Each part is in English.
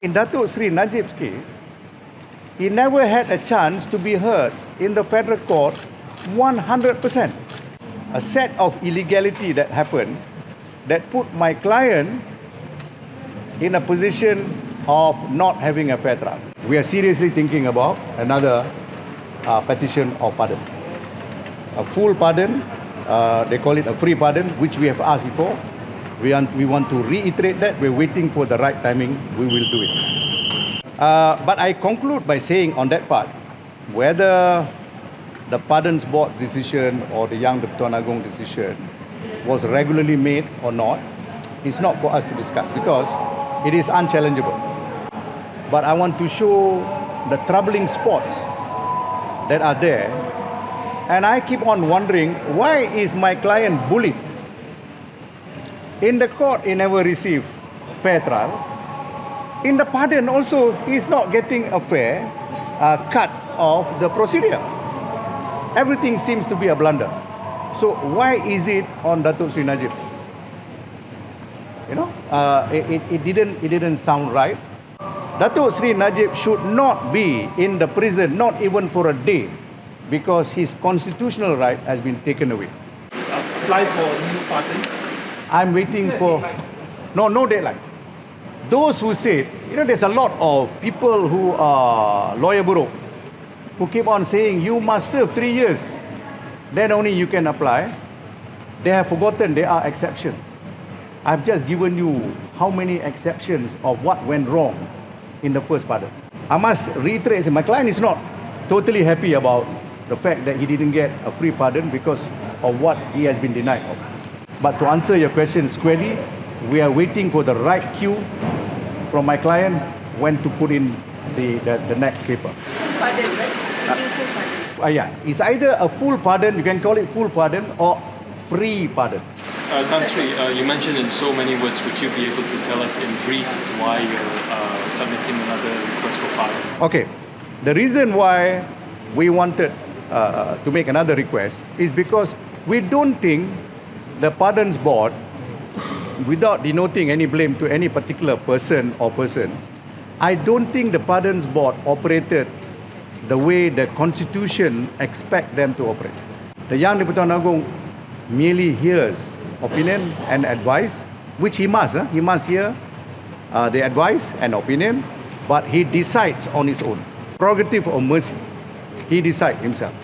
In Datuk Seri Najib's case, he never had a chance to be heard in the federal court 100%. A set of illegality that happened that put my client in a position of not having a fair trial. We are seriously thinking about another petition of pardon. A full pardon, they call it a free pardon, which we have asked before. We want to reiterate that. We're waiting for the right timing. We will do it. But I conclude by saying on that part, whether the Pardons Board decision or the Yang di-Pertuan Agong decision was regularly made or not, it's not for us to discuss because it is unchallengeable. But I want to show the troubling spots that are there. And I keep on wondering, why is my client bullied? In the court, he never received fair trial. In the pardon also, he's not getting a fair cut of the procedure. Everything seems to be a blunder. So why is it on Datuk Seri Najib? You know, it didn't sound right. Datuk Seri Najib should not be in the prison, not even for a day, because his constitutional right has been taken away. Apply for new pardon? I'm waiting for no deadline. Those who said, you know, there's a lot of people who are lawyer bureau who keep on saying you must serve 3 years, then only you can apply. They have forgotten there are exceptions. I've just given you how many exceptions of what went wrong in the first pardon. I must reiterate, my client is not totally happy about the fact that he didn't get a free pardon because of what he has been denied of. But to answer your question squarely, we are waiting for the right cue from my client when to put in the next paper. Pardon, right? Seeking full pardon. Yeah, it's either a full pardon, you can call it full pardon, or free pardon. Tan Sri, you mentioned in so many words, would you be able to tell us in brief why you're submitting another request for pardon? Okay, the reason why we wanted to make another request is because we don't think the Pardons Board, without denoting any blame to any particular person or persons, I don't think the Pardons Board operated the way the Constitution expects them to operate. The Yang di-Pertuan Agong merely hears opinion and advice, which he must hear the advice and opinion, but he decides on his own. Prerogative of mercy, he decides himself.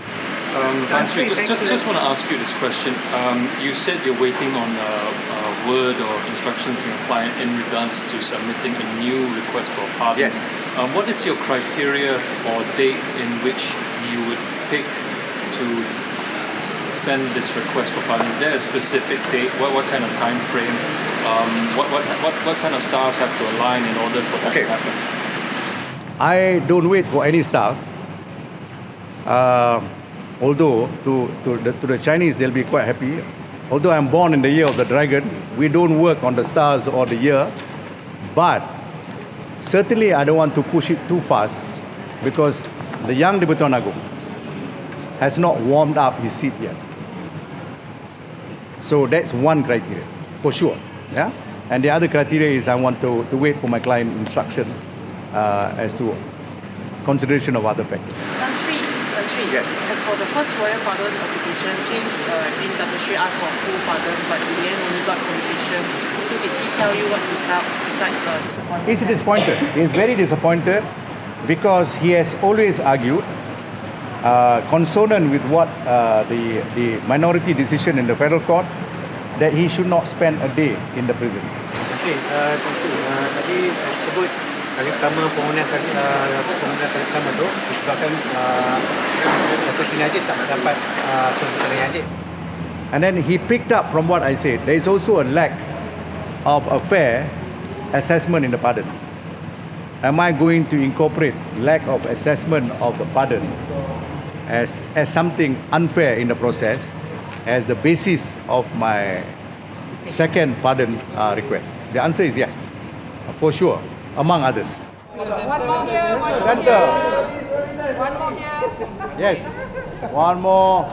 Tan Sri, just want to ask you this question. You said you're waiting on a word or instruction from your client in regards to submitting a new request for a pardon. Yes. What is your criteria or date in which you would pick to send this request for pardon? Is there a specific date? What kind of time frame? What kind of stars have to align in order for that to happen? I don't wait for any stars. Although to the Chinese they'll be quite happy. Although I'm born in the year of the dragon, we don't work on the stars or the year. But certainly I don't want to push it too fast because the Yang di-Pertuan Agong has not warmed up his seat yet. So that's one criteria, for sure. Yeah? And the other criteria is I want to wait for my client instruction as to consideration of other factors. Tan Sri, Yes. as for the first royal pardon application, since Datuk Seri asked for full pardon, but in the end only got commutation, so did he tell you what he felt besides disappointment? He's disappointed. He's very disappointed because he has always argued, consonant with what the minority decision in the federal court, that he should not spend a day in the prison. Okey, tadi sebut kali pertama permohonan pertama tu disebabkan Datuk Seri Najib tak dapat tuntutan yang adil. And then he picked up from what I said, there is also a lack of a fair assessment in the pardon. Am I going to incorporate lack of assessment of the pardon as something unfair in the process as the basis of my second pardon request? The answer is yes, for sure, among others. One more here, one more Center. here. One more here. Yes, one more.